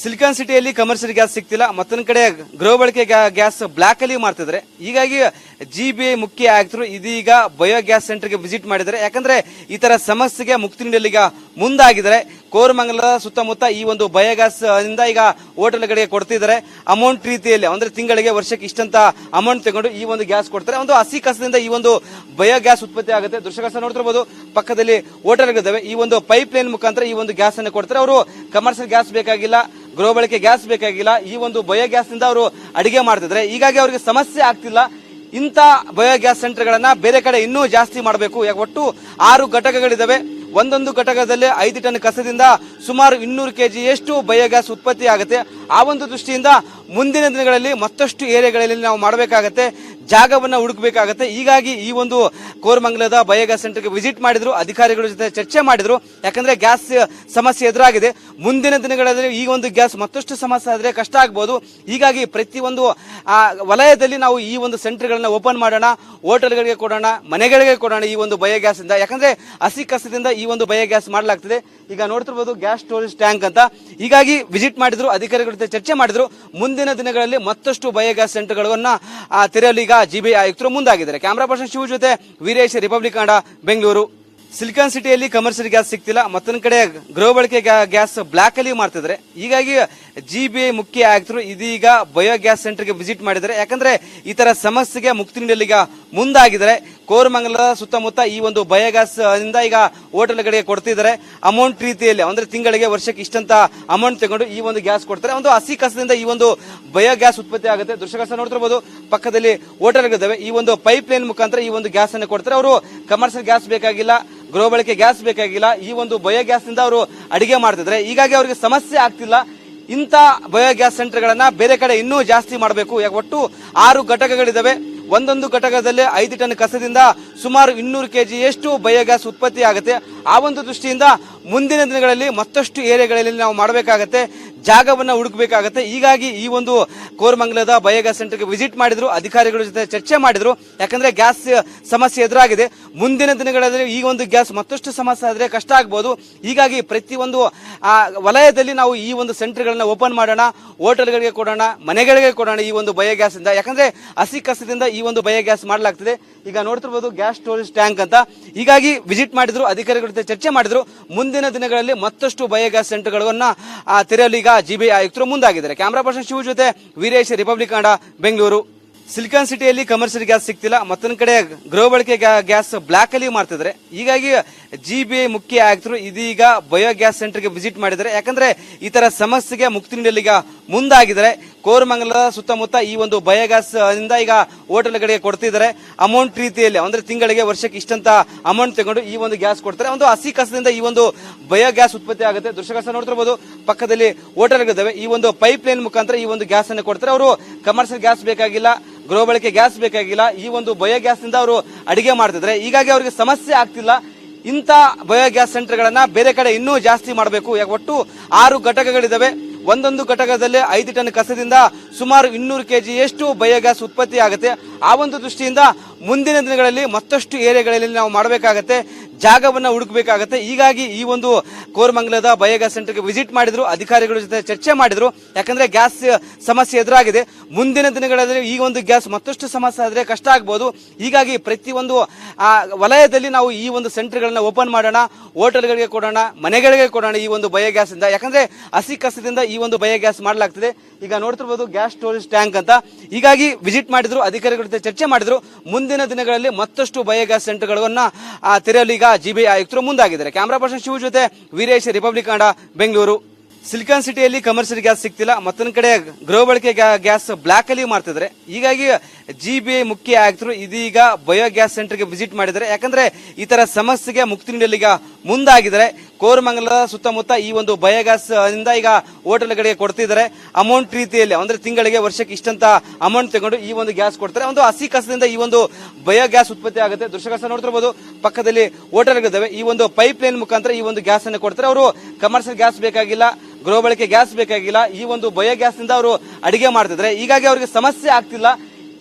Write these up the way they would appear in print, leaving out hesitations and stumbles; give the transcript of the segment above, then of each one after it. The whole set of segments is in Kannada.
ಸಿಲಿಕಾನ್ ಸಿಟಿಯಲ್ಲಿ ಕಮರ್ಷಿಯಲ್ ಗ್ಯಾಸ್ ಸಿಗ್ತಿಲ್ಲ, ಮತ್ತೊಂದು ಕಡೆ ಗೃಹ ಬಳಕೆ ಗ್ಯಾಸ್ ಬ್ಲಾಕ್ ಅಲ್ಲಿ ಮಾರ್ತಿದ್ರೆ. ಹೀಗಾಗಿ ಜಿಬಿಐ ಮುಖ್ಯ ಆಯುಕ್ತರು ಇದೀಗ ಬಯೋ ಗ್ಯಾಸ್ ಸೆಂಟರ್ಗೆ ವಿಸಿಟ್ ಮಾಡಿದ್ದಾರೆ. ಯಾಕಂದ್ರೆ ಈ ತರ ಸಮಸ್ಯೆಗೆ ಮುಕ್ತಿ ನೀಡಲು ಈಗ ಮುಂದಾಗಿದ್ದಾರೆ. ಕೋರಮಂಗಲದ ಸುತ್ತಮುತ್ತ ಈ ಒಂದು ಬಯೋಗ್ಯಾಸ್ ಇಂದ ಈಗ ಹೋಟೆಲ್ಗಳಿಗೆ ಕೊಡ್ತಿದ್ದಾರೆ. ಅಮೌಂಟ್ ರೀತಿಯಲ್ಲಿ ಅಂದ್ರೆ ತಿಂಗಳಿಗೆ ವರ್ಷಕ್ಕೆ ಇಷ್ಟಂತ ಅಮೌಂಟ್ ತಗೊಂಡು ಈ ಒಂದು ಗ್ಯಾಸ್ ಕೊಡ್ತಾರೆ. ಒಂದು ಹಸಿ ಕಸದಿಂದ ಈ ಒಂದು ಬಯೋಗ್ಯಾಸ್ ಉತ್ಪತ್ತಿ ಆಗುತ್ತೆ. ದೃಶ್ಯಕಸ ನೋಡ್ತಿರ್ಬೋದು, ಪಕ್ಕದಲ್ಲಿ ಹೋಟೆಲ್ಗಳಿದ್ದಾವೆ. ಈ ಒಂದು ಪೈಪ್ ಲೈನ್ ಮುಖಾಂತರ ಈ ಒಂದು ಗ್ಯಾಸ್ ಅನ್ನು ಕೊಡ್ತಾರೆ. ಅವರು ಕಮರ್ಷಿಯಲ್ ಗ್ಯಾಸ್ ಬೇಕಾಗಿಲ್ಲ, ಗೃಹ ಬಳಕೆ ಗ್ಯಾಸ್ ಬೇಕಾಗಿಲ್ಲ, ಈ ಒಂದು ಬಯೋಗ್ಯಾಸ್ ನಿಂದ ಅವರು ಅಡಿಗೆ ಮಾಡ್ತಿದ್ದಾರೆ. ಹೀಗಾಗಿ ಅವರಿಗೆ ಸಮಸ್ಯೆ ಆಗ್ತಿಲ್ಲ. ಇಂಥ ಬಯೋಗ್ಯಾಸ್ ಸೆಂಟರ್ ಗಳನ್ನ ಬೇರೆ ಕಡೆ ಇನ್ನೂ ಜಾಸ್ತಿ ಮಾಡಬೇಕು. ಒಟ್ಟು 6 ಘಟಕಗಳಿದಾವೆ. ಒಂದೊಂದು ಘಟಕದಲ್ಲಿ 5 ಟನ್ ಕಸದಿಂದ ಸುಮಾರು 200 ಕೆಜಿಯಷ್ಟು ಬಯೋಗ್ಯಾಸ್ ಉತ್ಪತ್ತಿ ಆಗುತ್ತೆ. ಆ ಒಂದು ದೃಷ್ಟಿಯಿಂದ ಮುಂದಿನ ದಿನಗಳಲ್ಲಿ ಮತ್ತಷ್ಟು ಏರಿಯಾಗಳಲ್ಲಿ ನಾವು ಮಾಡಬೇಕಾಗತ್ತೆ, ಜಾಗವನ್ನ ಹುಡುಕಬೇಕಾಗತ್ತೆ. ಹೀಗಾಗಿ ಈ ಒಂದು ಕೋರಮಂಗಲದ ಬಯೋಗ್ಯಾಸ್ ಸೆಂಟರ್ಗೆ ವಿಸಿಟ್ ಮಾಡಿದ್ರು, ಅಧಿಕಾರಿಗಳ ಜೊತೆ ಚರ್ಚೆ ಮಾಡಿದ್ರು. ಯಾಕಂದ್ರೆ ಗ್ಯಾಸ್ ಸಮಸ್ಯೆ ಎದುರಾಗಿದೆ. ಮುಂದಿನ ದಿನಗಳಲ್ಲಿ ಈ ಒಂದು ಗ್ಯಾಸ್ ಮತ್ತಷ್ಟು ಸಮಸ್ಯೆ ಆದ್ರೆ ಕಷ್ಟ ಆಗಬಹುದು. ಹೀಗಾಗಿ ಪ್ರತಿಯೊಂದು ವಲಯದಲ್ಲಿ ನಾವು ಈ ಒಂದು ಸೆಂಟರ್ಗಳನ್ನ ಓಪನ್ ಮಾಡೋಣ, ಹೋಟೆಲ್ಗಳಿಗೆ ಕೊಡೋಣ, ಮನೆಗಳಿಗೆ ಕೊಡೋಣ ಈ ಒಂದು ಬಯೋಗ್ಯಾಸ್ ಇಂದ. ಯಾಕಂದ್ರೆ ಹಸಿ ಕಸದಿಂದ ಈ ಒಂದು ಬಯೋಗ್ಯಾಸ್ ಮಾಡಲಾಗ್ತದೆ. ಈಗ ನೋಡ್ತಿರ್ಬೋದು ಗ್ಯಾಸ್ ಸ್ಟೋರೇಜ್ ಟ್ಯಾಂಕ್ ಅಂತ. ಹೀಗಾಗಿ ವಿಸಿಟ್ ಮಾಡಿದ್ರು, ಅಧಿಕಾರಿಗಳ ಜೊತೆ ಚರ್ಚೆ ಮಾಡಿದ್ರು. ಮುಂದಿನ ದಿನಗಳಲ್ಲಿ ಮತ್ತಷ್ಟು ಬಯೋಗ್ಯಾಸ್ ಸೆಂಟರ್ಗಳನ್ನ ತೆರೆಯಲು ಈಗ ಜಿಬಿಐ ಆಯುಕ್ತರು ಮುಂದಾಗಿದ್ದಾರೆ. ಕ್ಯಾಮರಾ ಪರ್ಸನ್ ಶಿವ ಜೊತೆ ವೀರೇಶ್, ರಿಪಬ್ಲಿಕ್ ಕನ್ನಡ, ಬೆಂಗಳೂರು. ಸಿಲಿಕಾನ್ ಸಿಟಿಯಲ್ಲಿ ಕಮರ್ಷಿಯಲ್ ಗ್ಯಾಸ್ ಸಿಗ್ತಿಲ್ಲ, ಮತ್ತೊಂದು ಕಡೆ ಗೃಹ ಬಳಕೆ ಗ್ಯಾಸ್ ಬ್ಲಾಕ್ ಅಲ್ಲಿ ಮಾರ್ತಿದ್ರೆ. ಹೀಗಾಗಿ ಜಿಬಿಐ ಮುಖ್ಯ ಆಯುಕ್ತರು ಇದೀಗ ಬಯೋ ಗ್ಯಾಸ್ ಸೆಂಟರ್ಗೆ ವಿಸಿಟ್ ಮಾಡಿದ್ದಾರೆ. ಯಾಕಂದ್ರೆ ಈ ತರ ಸಮಸ್ಯೆಗೆ ಮುಕ್ತಿ ನೀಡಲು ಈಗ ಮುಂದಾಗಿದ್ದಾರೆ. ಕೋರಮಂಗಲದ ಸುತ್ತಮುತ್ತ ಈ ಒಂದು ಬಯೋಗ್ಯಾಸ್ ಇಂದ ಈಗ ಹೋಟೆಲ್ಗಳಿಗೆ ಕೊಡ್ತಿದ್ದಾರೆ. ಅಮೌಂಟ್ ರೀತಿಯಲ್ಲಿ ಅಂದ್ರೆ ತಿಂಗಳಿಗೆ ವರ್ಷಕ್ಕೆ ಇಷ್ಟಂತ ಅಮೌಂಟ್ ತಗೊಂಡು ಈ ಒಂದು ಗ್ಯಾಸ್ ಕೊಡ್ತಾರೆ. ಒಂದು ಹಸಿ ಕಸದಿಂದ ಈ ಒಂದು ಬಯೋಗ್ಯಾಸ್ ಉತ್ಪತ್ತಿ ಆಗುತ್ತೆ. ದೃಶ್ಯಕಸ ನೋಡ್ತಿರ್ಬೋದು, ಪಕ್ಕದಲ್ಲಿ ಹೋಟೆಲ್ಗಳಿದ್ದಾವೆ. ಈ ಒಂದು ಪೈಪ್ ಲೈನ್ ಮುಖಾಂತರ ಈ ಒಂದು ಗ್ಯಾಸ್ ಅನ್ನು ಕೊಡ್ತಾರೆ. ಅವರು ಕಮರ್ಷಿಯಲ್ ಗ್ಯಾಸ್ ಬೇಕಾಗಿಲ್ಲ, ಗೃಹ ಬಳಕೆ ಗ್ಯಾಸ್ ಬೇಕಾಗಿಲ್ಲ, ಈ ಒಂದು ಬಯೋಗ್ಯಾಸ್ ನಿಂದ ಅವರು ಅಡಿಗೆ ಮಾಡ್ತಿದ್ದಾರೆ. ಹೀಗಾಗಿ ಅವರಿಗೆ ಸಮಸ್ಯೆ ಆಗ್ತಿಲ್ಲ. ಇಂಥ ಬಯೋಗ್ಯಾಸ್ ಸೆಂಟರ್ ಗಳನ್ನ ಬೇರೆ ಕಡೆ ಇನ್ನೂ ಜಾಸ್ತಿ ಮಾಡಬೇಕು. ಒಟ್ಟು 6 ಘಟಕಗಳಿದಾವೆ. ಒಂದೊಂದು ಘಟಕದಲ್ಲಿ 5 ಟನ್ ಕಸದಿಂದ ಸುಮಾರು 200 ಕೆಜಿಯಷ್ಟು ಬಯೋಗ್ಯಾಸ್ ಉತ್ಪತ್ತಿ ಆಗುತ್ತೆ. ಆ ಒಂದು ದೃಷ್ಟಿಯಿಂದ ಮುಂದಿನ ದಿನಗಳಲ್ಲಿ ಮತ್ತಷ್ಟು ಏರಿಯಾಗಳಲ್ಲಿ ನಾವು ಮಾಡಬೇಕಾಗತ್ತೆ, ಜಾಗವನ್ನ ಹುಡುಕಬೇಕಾಗತ್ತೆ. ಹೀಗಾಗಿ ಈ ಒಂದು ಕೋರಮಂಗಲದ ಬಯೋಗ್ಯಾಸ್ ಸೆಂಟರ್ಗೆ ವಿಸಿಟ್ ಮಾಡಿದ್ರು, ಅಧಿಕಾರಿಗಳ ಜೊತೆ ಚರ್ಚೆ ಮಾಡಿದ್ರು. ಯಾಕಂದ್ರೆ ಗ್ಯಾಸ್ ಸಮಸ್ಯೆ ಎದುರಾಗಿದೆ. ಮುಂದಿನ ದಿನಗಳಲ್ಲಿ ಈ ಒಂದು ಗ್ಯಾಸ್ ಮತ್ತಷ್ಟು ಸಮಸ್ಯೆ ಆದ್ರೆ ಕಷ್ಟ ಆಗಬಹುದು. ಹೀಗಾಗಿ ಪ್ರತಿಯೊಂದು ವಲಯದಲ್ಲಿ ನಾವು ಈ ಒಂದು ಸೆಂಟರ್ಗಳನ್ನ ಓಪನ್ ಮಾಡೋಣ, ಹೋಟೆಲ್ಗಳಿಗೆ ಕೊಡೋಣ, ಮನೆಗಳಿಗೆ ಕೊಡೋಣ ಈ ಒಂದು ಬಯೋಗ್ಯಾಸ್ ಇಂದ. ಯಾಕಂದ್ರೆ ಹಸಿ ಕಸದಿಂದ ಈ ಒಂದು ಬಯೋಗ್ಯಾಸ್ ಮಾಡಲಾಗ್ತದೆ. ಈಗ ನೋಡ್ತಿರ್ಬೋದು ಗ್ಯಾಸ್ ಸ್ಟೋರೇಜ್ ಟ್ಯಾಂಕ್ ಅಂತ. ಹೀಗಾಗಿ ವಿಸಿಟ್ ಮಾಡಿದ್ರು, ಅಧಿಕಾರಿಗಳ ಜೊತೆ ಚರ್ಚೆ ಮಾಡಿದ್ರು. ಮುಂದಿನ ದಿನಗಳಲ್ಲಿ ಮತ್ತಷ್ಟು ಬಯೋಗ್ಯಾಸ್ ಸೆಂಟರ್ಗಳನ್ನ ತೆರೆಯಲು ಈಗ ಜಿಬಿಐ ಆಯುಕ್ತರು ಮುಂದಾಗಿದ್ದಾರೆ. ಕ್ಯಾಮರಾ ಪರ್ಸನ್ ಶಿವ ಜೊತೆ ವೀರೇಶ್, ರಿಪಬ್ಲಿಕ್ ಕನ್ನಡ, ಬೆಂಗಳೂರು. ಸಿಲಿಕಾನ್ ಸಿಟಿಯಲ್ಲಿ ಕಮರ್ಷಿಯಲ್ ಗ್ಯಾಸ್ ಸಿಗ್ತಿಲ್ಲ, ಮತ್ತೊಂದು ಕಡೆ ಗೃಹ ಬಳಕೆ ಗ್ಯಾಸ್ ಬ್ಲಾಕ್ ಅಲ್ಲಿ ಮಾರ್ತಿದ್ರೆ. ಹೀಗಾಗಿ ಜಿಬಿಐ ಮುಖ್ಯ ಆಯುಕ್ತರು ಇದೀಗ ಬಯೋ ಗ್ಯಾಸ್ ಸೆಂಟರ್ಗೆ ವಿಸಿಟ್ ಮಾಡಿದ್ದಾರೆ. ಯಾಕಂದ್ರೆ ಈ ತರ ಸಮಸ್ಯೆಗೆ ಮುಕ್ತಿ ನೀಡಲು ಈಗ ಮುಂದಾಗಿದ್ದಾರೆ. ಕೋರಮಂಗಲದ ಸುತ್ತಮುತ್ತ ಈ ಒಂದು ಬಯೋಗ್ಯಾಸ್ ಇಂದ ಈಗ ಹೋಟೆಲ್ಗಳಿಗೆ ಕೊಡ್ತಿದ್ದಾರೆ. ಅಮೌಂಟ್ ರೀತಿಯಲ್ಲಿ ಅಂದ್ರೆ ತಿಂಗಳಿಗೆ ವರ್ಷಕ್ಕೆ ಇಷ್ಟಂತ ಅಮೌಂಟ್ ತಗೊಂಡು ಈ ಒಂದು ಗ್ಯಾಸ್ ಕೊಡ್ತಾರೆ. ಒಂದು ಹಸಿ ಕಸದಿಂದ ಈ ಒಂದು ಬಯೋಗ್ಯಾಸ್ ಉತ್ಪತ್ತಿ ಆಗುತ್ತೆ. ದೃಶ್ಯಕಸ ನೋಡ್ತಿರ್ಬೋದು, ಪಕ್ಕದಲ್ಲಿ ಹೋಟೆಲ್ಗಳಿದ್ದಾವೆ. ಈ ಒಂದು ಪೈಪ್ ಲೈನ್ ಮುಖಾಂತರ ಈ ಒಂದು ಗ್ಯಾಸ್ ಅನ್ನು ಕೊಡ್ತಾರೆ. ಅವರು ಕಮರ್ಷಿಯಲ್ ಗ್ಯಾಸ್ ಬೇಕಾಗಿಲ್ಲ, ಗೃಹ ಬಳಕೆ ಗ್ಯಾಸ್ ಬೇಕಾಗಿಲ್ಲ, ಈ ಒಂದು ಬಯೋಗ್ಯಾಸ್ ನಿಂದ ಅವರು ಅಡಿಗೆ ಮಾಡ್ತಿದ್ದಾರೆ. ಹೀಗಾಗಿ ಅವರಿಗೆ ಸಮಸ್ಯೆ ಆಗ್ತಿಲ್ಲ. ಇಂಥ ಬಯೋಗ್ಯಾಸ್ ಸೆಂಟರ್ ಗಳನ್ನ ಬೇರೆ ಕಡೆ ಇನ್ನೂ ಜಾಸ್ತಿ ಮಾಡಬೇಕು. ಒಟ್ಟು 6 ಘಟಕಗಳಿದಾವೆ. ಒಂದೊಂದು ಘಟಕದಲ್ಲಿ 5 ಟನ್ ಕಸದಿಂದ ಸುಮಾರು 200 ಕೆಜಿಯಷ್ಟು ಬಯೋಗ್ಯಾಸ್ ಉತ್ಪತ್ತಿ ಆಗುತ್ತೆ. ಆ ಒಂದು ದೃಷ್ಟಿಯಿಂದ ಮುಂದಿನ ದಿನಗಳಲ್ಲಿ ಮತ್ತಷ್ಟು ಏರಿಯಾಗಳಲ್ಲಿ ನಾವು ಮಾಡಬೇಕಾಗತ್ತೆ, ಜಾಗವನ್ನ ಹುಡುಕಬೇಕಾಗತ್ತೆ. ಹೀಗಾಗಿ ಈ ಒಂದು ಕೋರಮಂಗಲದ ಬಯೋಗ್ಯಾಸ್ ಸೆಂಟರ್ಗೆ ವಿಸಿಟ್ ಮಾಡಿದ್ರು, ಅಧಿಕಾರಿಗಳ ಜೊತೆ ಚರ್ಚೆ ಮಾಡಿದ್ರು. ಯಾಕಂದ್ರೆ ಗ್ಯಾಸ್ ಸಮಸ್ಯೆ ಎದುರಾಗಿದೆ. ಮುಂದಿನ ದಿನಗಳಲ್ಲಿ ಈ ಒಂದು ಗ್ಯಾಸ್ ಮತ್ತಷ್ಟು ಸಮಸ್ಯೆ ಆದ್ರೆ ಕಷ್ಟ ಆಗಬಹುದು. ಹೀಗಾಗಿ ಪ್ರತಿಯೊಂದು ವಲಯದಲ್ಲಿ ನಾವು ಈ ಒಂದು ಸೆಂಟರ್ಗಳನ್ನ ಓಪನ್ ಮಾಡೋಣ, ಹೋಟೆಲ್ಗಳಿಗೆ ಕೊಡೋಣ, ಮನೆಗಳಿಗೆ ಕೊಡೋಣ ಈ ಒಂದು ಬಯೋಗ್ಯಾಸ್ ಇಂದ. ಯಾಕಂದ್ರೆ ಹಸಿ ಕಸದಿಂದ ಈ ಒಂದು ಬಯೋಗ್ಯಾಸ್ ಮಾಡಲಾಗ್ತದೆ. ಈಗ ನೋಡ್ತಿರ್ಬೋದು ಗ್ಯಾಸ್ ಸ್ಟೋರೇಜ್ ಟ್ಯಾಂಕ್ ಅಂತ. ಹೀಗಾಗಿ ವಿಸಿಟ್ ಮಾಡಿದ್ರು, ಅಧಿಕಾರಿಗಳ ಜೊತೆ ಚರ್ಚೆ ಮಾಡಿದ್ರು. ಮುಂದಿನ ದಿನಗಳಲ್ಲಿ ಮತ್ತಷ್ಟು ಬಯೋಗ್ಯಾಸ್ ಸೆಂಟರ್ಗಳನ್ನ ತೆರೆಯಲು ಈಗ ಜಿಬಿಐ ಆಯುಕ್ತರು ಮುಂದಾಗಿದ್ದಾರೆ. ಕ್ಯಾಮರಾ ಪರ್ಸನ್ ಶಿವ ಜೊತೆ ವೀರೇಶ್, ರಿಪಬ್ಲಿಕ್ ಕನ್ನಡ, ಬೆಂಗಳೂರು. ಸಿಲಿಕಾನ್ ಸಿಟಿಯಲ್ಲಿ ಕಮರ್ಷಿಯಲ್ ಗ್ಯಾಸ್ ಸಿಗ್ತಿಲ್ಲ, ಮತ್ತೊಂದು ಕಡೆ ಗೃಹ ಬಳಕೆ ಗ್ಯಾಸ್ ಬ್ಲಾಕ್ ಅಲ್ಲಿ ಮಾರ್ತಿದ್ರೆ. ಹೀಗಾಗಿ ಜಿಬಿಐ ಮುಖ್ಯ ಆಯುಕ್ತರು ಇದೀಗ ಬಯೋ ಗ್ಯಾಸ್ ಸೆಂಟರ್ಗೆ ವಿಸಿಟ್ ಮಾಡಿದ್ದಾರೆ. ಯಾಕಂದ್ರೆ ಈ ತರ ಸಮಸ್ಯೆಗೆ ಮುಕ್ತಿ ನೀಡಲು ಈಗ ಮುಂದಾಗಿದ್ದಾರೆ. ಕೋರಮಂಗಲದ ಸುತ್ತಮುತ್ತ ಈ ಒಂದು ಬಯೋಗ್ಯಾಸ್ ಇಂದ ಈಗ ಹೋಟೆಲ್ಗಳಿಗೆ ಕೊಡ್ತಿದ್ದಾರೆ. ಅಮೌಂಟ್ ರೀತಿಯಲ್ಲಿ ಅಂದ್ರೆ ತಿಂಗಳಿಗೆ ವರ್ಷಕ್ಕೆ ಇಷ್ಟಂತ ಅಮೌಂಟ್ ತಗೊಂಡು ಈ ಒಂದು ಗ್ಯಾಸ್ ಕೊಡ್ತಾರೆ. ಒಂದು ಹಸಿ ಕಸದಿಂದ ಈ ಒಂದು ಬಯೋಗ್ಯಾಸ್ ಉತ್ಪತ್ತಿ ಆಗುತ್ತೆ. ದೃಶ್ಯಕಸ ನೋಡ್ತಿರ್ಬೋದು, ಪಕ್ಕದಲ್ಲಿ ಹೋಟೆಲ್ಗಳಿದ್ದಾವೆ. ಈ ಒಂದು ಪೈಪ್ ಲೈನ್ ಮುಖಾಂತರ ಈ ಒಂದು ಗ್ಯಾಸ್ ಅನ್ನು ಕೊಡ್ತಾರೆ. ಅವರು ಕಮರ್ಷಿಯಲ್ ಗ್ಯಾಸ್ ಬೇಕಾಗಿಲ್ಲ, ಗೃಹ ಬಳಕೆ ಗ್ಯಾಸ್ ಬೇಕಾಗಿಲ್ಲ, ಈ ಒಂದು ಬಯೋಗ್ಯಾಸ್ ನಿಂದ ಅವರು ಅಡಿಗೆ ಮಾಡ್ತಿದ್ದಾರೆ. ಹೀಗಾಗಿ ಅವರಿಗೆ ಸಮಸ್ಯೆ ಆಗ್ತಿಲ್ಲ.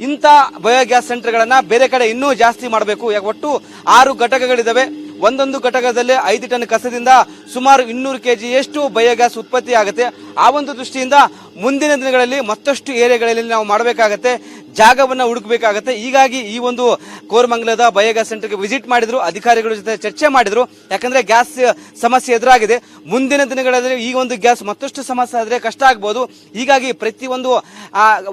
ಇಂಥ ಬಯೋಗ್ಯಾಸ್ ಸೆಂಟರ್ ಗಳನ್ನ ಬೇರೆ ಕಡೆ ಇನ್ನೂ ಜಾಸ್ತಿ ಮಾಡಬೇಕು. ಒಟ್ಟು 6 ಘಟಕಗಳಿದಾವೆ. ಒಂದೊಂದು ಘಟಕದಲ್ಲಿ 5 ಟನ್ ಕಸದಿಂದ ಸುಮಾರು 200 ಕೆಜಿಯಷ್ಟು ಬಯೋಗ್ಯಾಸ್ ಉತ್ಪತ್ತಿ ಆಗುತ್ತೆ. ಆ ಒಂದು ದೃಷ್ಟಿಯಿಂದ ಮುಂದಿನ ದಿನಗಳಲ್ಲಿ ಮತ್ತಷ್ಟು ಏರಿಯಾಗಳಲ್ಲಿ ನಾವು ಮಾಡಬೇಕಾಗತ್ತೆ, ಜಾಗವನ್ನ ಹುಡುಕಬೇಕಾಗತ್ತೆ. ಹೀಗಾಗಿ ಈ ಒಂದು ಕೋರಮಂಗಲದ ಬಯೋಗ್ಯಾಸ್ ಸೆಂಟರ್ಗೆ ವಿಸಿಟ್ ಮಾಡಿದ್ರು, ಅಧಿಕಾರಿಗಳ ಜೊತೆ ಚರ್ಚೆ ಮಾಡಿದ್ರು. ಯಾಕಂದ್ರೆ ಗ್ಯಾಸ್ ಸಮಸ್ಯೆ ಎದುರಾಗಿದೆ. ಮುಂದಿನ ದಿನಗಳಲ್ಲಿ ಈ ಒಂದು ಗ್ಯಾಸ್ ಮತ್ತಷ್ಟು ಸಮಸ್ಯೆ ಆದ್ರೆ ಕಷ್ಟ ಆಗ್ಬೋದು. ಹೀಗಾಗಿ ಪ್ರತಿಯೊಂದು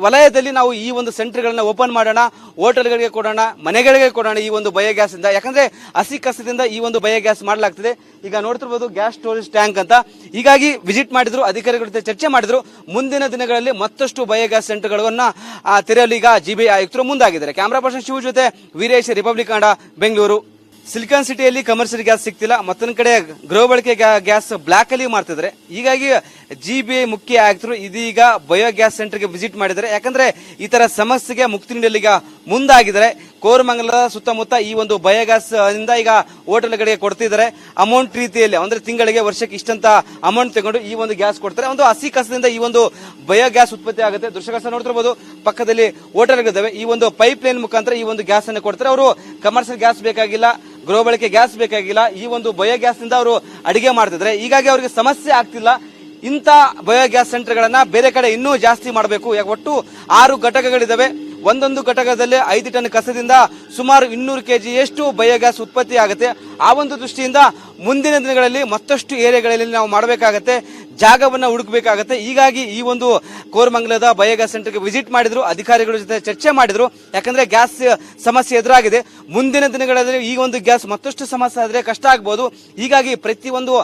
ವಲಯದಲ್ಲಿ ನಾವು ಈ ಒಂದು ಸೆಂಟರ್ಗಳನ್ನ ಓಪನ್ ಮಾಡೋಣ, ಹೋಟೆಲ್ಗಳಿಗೆ ಕೊಡೋಣ, ಮನೆಗಳಿಗೆ ಕೊಡೋಣ ಈ ಒಂದು ಬಯೋಗ್ಯಾಸ್ ಇಂದ. ಯಾಕಂದ್ರೆ ಹಸಿ ಕಸದಿಂದ ಈ ಒಂದು ಬಯೋಗ್ಯಾಸ್ ಮಾಡಲಾಗ್ತದೆ. ಈಗ ನೋಡ್ತಿರ್ಬೋದು ಗ್ಯಾಸ್ ಸ್ಟೋರೇಜ್ ಟ್ಯಾಂಕ್ ಅಂತ. ಹೀಗಾಗಿ ವಿಸಿಟ್ ಮಾಡಿದ್ರು, ಅಧಿಕಾರಿಗಳ ಜೊತೆ ಚರ್ಚೆ ಮಾಡಿದ್ರು. ಮುಂದಿನ ದಿನಗಳಲ್ಲಿ ಮತ್ತಷ್ಟು ಬಯೋಗ್ಯಾಸ್ ಸೆಂಟರ್ಗಳನ್ನ ತೆರೆಯಲು ಈಗ ಜಿಬಿಐ ಆಯುಕ್ತರು ಮುಂದಾಗಿದ್ದಾರೆ. ಕ್ಯಾಮರಾ ಪರ್ಸನ್ ಶಿವ ಜೊತೆ ವೀರೇಶ್, ರಿಪಬ್ಲಿಕ್ ಕನ್ನಡ, ಬೆಂಗಳೂರು. ಸಿಲಿಕಾನ್ ಸಿಟಿಯಲ್ಲಿ ಕಮರ್ಷಿಯಲ್ ಗ್ಯಾಸ್ ಸಿಗ್ತಿಲ್ಲ, ಮತ್ತೊಂದು ಕಡೆ ಗೃಹ ಬಳಕೆ ಗ್ಯಾಸ್ ಬ್ಲಾಕ್ ಅಲ್ಲಿ ಮಾಡ್ತಿದ್ರೆ. ಹೀಗಾಗಿ ಜಿಬಿಐ ಮುಖ್ಯ ಆಯುಕ್ತರು ಇದೀಗ ಬಯೋಗ್ಯಾಸ್ ಸೆಂಟರ್ಗೆ ವಿಸಿಟ್ ಮಾಡಿದ್ದಾರೆ. ಯಾಕಂದ್ರೆ ಈ ತರ ಸಮಸ್ಯೆಗೆ ಮುಕ್ತಿ ನೀಡಲು ಈಗ ಮುಂದಾಗಿದ್ದಾರೆ. ಕೋರಮಂಗಲದ ಸುತ್ತಮುತ್ತ ಈ ಒಂದು ಬಯೋಗ್ಯಾಸ್ ಇಂದ ಈಗ ಹೋಟೆಲ್ಗಳಿಗೆ ಕೊಡ್ತಿದ್ದಾರೆ. ಅಮೌಂಟ್ ರೀತಿಯಲ್ಲಿ ಅಂದ್ರೆ ತಿಂಗಳಿಗೆ ವರ್ಷಕ್ಕೆ ಇಷ್ಟಂತ ಅಮೌಂಟ್ ತಗೊಂಡು ಈ ಒಂದು ಗ್ಯಾಸ್ ಕೊಡ್ತಾರೆ. ಒಂದು ಹಸಿ ಕಸದಿಂದ ಈ ಒಂದು ಬಯೋಗ್ಯಾಸ್ ಉತ್ಪತ್ತಿ ಆಗುತ್ತೆ. ದೃಶ್ಯಕಸ ನೋಡ್ತಿರ್ಬೋದು, ಪಕ್ಕದಲ್ಲಿ ಹೋಟೆಲ್ಗಳಿದ್ದಾವೆ. ಈ ಒಂದು ಪೈಪ್ ಲೈನ್ ಮುಖಾಂತರ ಈ ಒಂದು ಗ್ಯಾಸ್ ಅನ್ನು ಕೊಡ್ತಾರೆ. ಅವರು ಕಮರ್ಷಿಯಲ್ ಗ್ಯಾಸ್ ಬೇಕಾಗಿಲ್ಲ, ಗೃಹ ಬಳಕೆ ಗ್ಯಾಸ್ ಬೇಕಾಗಿಲ್ಲ, ಈ ಒಂದು ಬಯೋಗ್ಯಾಸ್ ನಿಂದ ಅವರು ಅಡಿಗೆ ಮಾಡ್ತಿದ್ದಾರೆ. ಹೀಗಾಗಿ ಅವರಿಗೆ ಸಮಸ್ಯೆ ಆಗ್ತಿಲ್ಲ. ಇಂಥ ಬಯೋಗ್ಯಾಸ್ ಸೆಂಟರ್ಗಳನ್ನ ಬೇರೆ ಕಡೆ ಇನ್ನೂ ಜಾಸ್ತಿ ಮಾಡಬೇಕು. ಒಟ್ಟು 6 ಘಟಕಗಳಿದಾವೆ. ಒಂದೊಂದು ಘಟಕದಲ್ಲಿ 5 ಟನ್ ಕಸದಿಂದ ಸುಮಾರು 200 ಕೆಜಿಯಷ್ಟು ಬಯೋಗ್ಯಾಸ್ ಉತ್ಪತ್ತಿ ಆಗುತ್ತೆ. ಆ ಒಂದು ದೃಷ್ಟಿಯಿಂದ ಮುಂದಿನ ದಿನಗಳಲ್ಲಿ ಮತ್ತಷ್ಟು ಏರಿಯಾಗಳಲ್ಲಿ ನಾವು ಮಾಡಬೇಕಾಗತ್ತೆ, ಜಾಗವನ್ನ ಹುಡುಕಬೇಕಾಗತ್ತೆ. ಹೀಗಾಗಿ ಈ ಒಂದು ಕೋರಮಂಗಲದ ಬಯೋಗ್ಯಾಸ್ ಸೆಂಟರ್ಗೆ ವಿಸಿಟ್ ಮಾಡಿದ್ರು, ಅಧಿಕಾರಿಗಳ ಜೊತೆ ಚರ್ಚೆ ಮಾಡಿದ್ರು. ಯಾಕಂದ್ರೆ ಗ್ಯಾಸ್ ಸಮಸ್ಯೆ ಎದುರಾಗಿದೆ. ಮುಂದಿನ ದಿನಗಳಲ್ಲಿ ಈ ಒಂದು ಗ್ಯಾಸ್ ಮತ್ತಷ್ಟು ಸಮಸ್ಯೆ ಆದ್ರೆ ಕಷ್ಟ ಆಗ್ಬೋದು. ಹೀಗಾಗಿ ಪ್ರತಿಯೊಂದು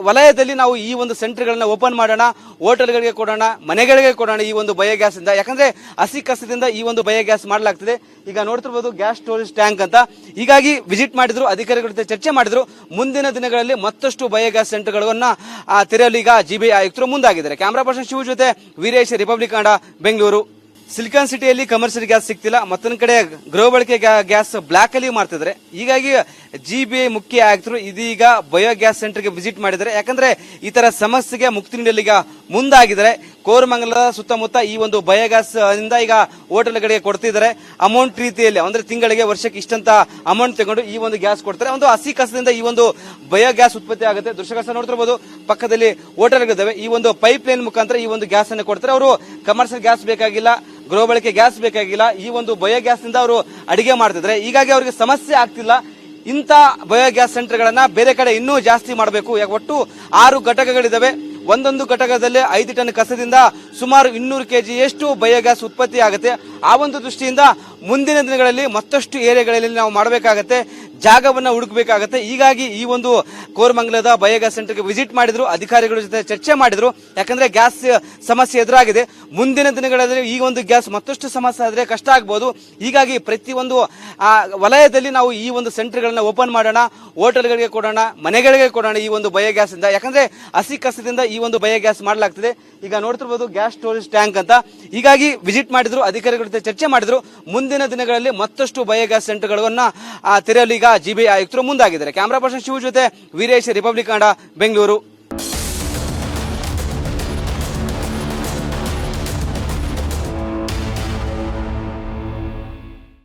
ವಲಯದಲ್ಲಿ ನಾವು ಈ ಒಂದು ಸೆಂಟರ್ಗಳನ್ನ ಓಪನ್ ಮಾಡೋಣ, ಹೋಟೆಲ್ಗಳಿಗೆ ಕೊಡೋಣ, ಮನೆಗಳಿಗೆ ಕೊಡೋಣ ಈ ಒಂದು ಬಯೋಗ್ಯಾಸ್ ಇಂದ. ಯಾಕಂದ್ರೆ ಹಸಿ ಕಸದಿಂದ ಈ ಒಂದು ಬಯೋಗ್ಯಾಸ್ ಮಾಡಲಾಗ್ತದೆ. ಈಗ ನೋಡ್ತಿರ್ಬೋದು ಗ್ಯಾಸ್ ಸ್ಟೋರೇಜ್ ಟ್ಯಾಂಕ್ ಅಂತ. ಹೀಗಾಗಿ ವಿಸಿಟ್ ಮಾಡಿದ್ರು, ಅಧಿಕಾರಿಗಳ ಜೊತೆ ಚರ್ಚೆ ಮಾಡಿದ್ರು. ಮುಂದಿನ ದಿನಗಳಲ್ಲಿ ಮತ್ತಷ್ಟು ಬಯೋಗ್ಯಾಸ್ ಸೆಂಟರ್ಗಳನ್ನ ತೆರೆಯಲು ಈಗ ಜಿಬಿಐ ಆಯುಕ್ತರು ಮುಂದಾಗಿದ್ದಾರೆ. ಕ್ಯಾಮರಾ ಪರ್ಸನ್ ಶಿವ ಜೊತೆ ವೀರೇಶ್, ರಿಪಬ್ಲಿಕ್ ಕನ್ನಡ, ಬೆಂಗಳೂರು. ಸಿಲಿಕಾನ್ ಸಿಟಿಯಲ್ಲಿ ಕಮರ್ಷಿಯಲ್ ಗ್ಯಾಸ್ ಸಿಗ್ತಿಲ್ಲ, ಮತ್ತೊಂದು ಕಡೆ ಗೃಹ ಬಳಕೆ ಗ್ಯಾಸ್ ಬ್ಲಾಕ್ ಅಲ್ಲಿ ಮಾಡ್ತಿದ್ರೆ. ಹೀಗಾಗಿ ಜಿಬಿಐ ಮುಖ್ಯ ಆಯುಕ್ತರು ಇದೀಗ ಬಯೋಗ್ಯಾಸ್ ಸೆಂಟರ್ಗೆ ವಿಸಿಟ್ ಮಾಡಿದ್ದಾರೆ. ಯಾಕಂದ್ರೆ ಈ ತರ ಸಮಸ್ಯೆಗೆ ಮುಕ್ತಿ ನೀಡಲು ಈಗ ಮುಂದಾಗಿದ್ದಾರೆ. ಕೋರಮಂಗಲದ ಸುತ್ತಮುತ್ತ ಈ ಒಂದು ಬಯೋಗ್ಯಾಸ್ ಇಂದ ಈಗ ಹೋಟೆಲ್ಗಳಿಗೆ ಕೊಡ್ತಿದ್ದಾರೆ. ಅಮೌಂಟ್ ರೀತಿಯಲ್ಲಿ ಅಂದ್ರೆ ತಿಂಗಳಿಗೆ ವರ್ಷಕ್ಕೆ ಇಷ್ಟಂತ ಅಮೌಂಟ್ ತಗೊಂಡು ಈ ಒಂದು ಗ್ಯಾಸ್ ಕೊಡ್ತಾರೆ. ಒಂದು ಹಸಿ ಕಸದಿಂದ ಈ ಒಂದು ಬಯೋಗ್ಯಾಸ್ ಉತ್ಪತ್ತಿ ಆಗುತ್ತೆ. ದೃಶ್ಯಕಸ ನೋಡ್ತಿರ್ಬೋದು, ಪಕ್ಕದಲ್ಲಿ ಹೋಟೆಲ್ಗಳಿದ್ದಾವೆ. ಈ ಒಂದು ಪೈಪ್ ಲೈನ್ ಮುಖಾಂತರ ಈ ಒಂದು ಗ್ಯಾಸ್ ಅನ್ನು ಕೊಡ್ತಾರೆ. ಅವರು ಕಮರ್ಷಿಯಲ್ ಗ್ಯಾಸ್ ಬೇಕಾಗಿಲ್ಲ, ಗೃಹ ಬಳಕೆ ಗ್ಯಾಸ್ ಬೇಕಾಗಿಲ್ಲ, ಈ ಒಂದು ಬಯೋಗ್ಯಾಸ್ ನಿಂದ ಅವರು ಅಡಿಗೆ ಮಾಡ್ತಿದ್ದಾರೆ. ಹೀಗಾಗಿ ಅವರಿಗೆ ಸಮಸ್ಯೆ ಆಗ್ತಿಲ್ಲ. ಇಂಥ ಬಯೋಗ್ಯಾಸ್ ಸೆಂಟರ್ಗಳನ್ನ ಬೇರೆ ಕಡೆ ಇನ್ನೂ ಜಾಸ್ತಿ ಮಾಡಬೇಕು. ಒಟ್ಟು 6 ಘಟಕಗಳಿದಾವೆ. ಒಂದೊಂದು ಘಟಕದಲ್ಲಿ 5 ಟನ್ ಕಸದಿಂದ ಸುಮಾರು 200 ಕೆಜಿಯಷ್ಟು ಬಯೋಗ್ಯಾಸ್ ಉತ್ಪತ್ತಿ ಆಗುತ್ತೆ. ಆ ಒಂದು ದೃಷ್ಟಿಯಿಂದ ಮುಂದಿನ ದಿನಗಳಲ್ಲಿ ಮತ್ತಷ್ಟು ಏರಿಯಾಗಳಲ್ಲಿ ನಾವು ಮಾಡಬೇಕಾಗತ್ತೆ, ಜಾಗವನ್ನ ಹುಡುಕಬೇಕಾಗತ್ತೆ. ಹೀಗಾಗಿ ಈ ಒಂದು ಕೋರಮಂಗಲದ ಬಯೋಗ್ಯಾಸ್ ಸೆಂಟರ್ಗೆ ವಿಸಿಟ್ ಮಾಡಿದ್ರು, ಅಧಿಕಾರಿಗಳ ಜೊತೆ ಚರ್ಚೆ ಮಾಡಿದ್ರು. ಯಾಕಂದ್ರೆ ಗ್ಯಾಸ್ ಸಮಸ್ಯೆ ಎದುರಾಗಿದೆ. ಮುಂದಿನ ದಿನಗಳಲ್ಲಿ ಈ ಒಂದು ಗ್ಯಾಸ್ ಮತ್ತಷ್ಟು ಸಮಸ್ಯೆ ಆದ್ರೆ ಕಷ್ಟ ಆಗ್ಬೋದು. ಹೀಗಾಗಿ ಪ್ರತಿಯೊಂದು ವಲಯದಲ್ಲಿ ನಾವು ಈ ಒಂದು ಸೆಂಟರ್ಗಳನ್ನ ಓಪನ್ ಮಾಡೋಣ, ಹೋಟೆಲ್ಗಳಿಗೆ ಕೊಡೋಣ, ಮನೆಗಳಿಗೆ ಕೊಡೋಣ ಈ ಒಂದು ಬಯೋಗ್ಯಾಸ್ ಇಂದ. ಯಾಕಂದ್ರೆ ಹಸಿ ಕಸದಿಂದ ಈ ಒಂದು ಬಯೋಗ್ಯಾಸ್ ಮಾಡಲಾಗ್ತದೆ. ಈಗ ನೋಡ್ತಿರ್ಬೋದು ಗ್ಯಾಸ್ ಸ್ಟೋರೇಜ್ ಟ್ಯಾಂಕ್ ಅಂತ. ಹೀಗಾಗಿ ವಿಸಿಟ್ ಮಾಡಿದ್ರು, ಅಧಿಕಾರಿಗಳ ಜೊತೆ ಚರ್ಚೆ ಮಾಡಿದ್ರು. ಮುಂದಿನ ದಿನಗಳಲ್ಲಿ ಮತ್ತಷ್ಟು ಬಯೋಗ್ಯಾಸ್ ಸೆಂಟರ್ಗಳನ್ನ ತೆರೆಯಲು ಈಗ ಜಿಬಿಐ ಆಯುಕ್ತರು ಮುಂದಾಗಿದ್ದಾರೆ. ಕ್ಯಾಮರಾ ಪರ್ಸನ್ ಶಿವ ಜೊತೆ ವೀರೇಶ್, ರಿಪಬ್ಲಿಕ್ ಕನ್ನಡ, ಬೆಂಗಳೂರು.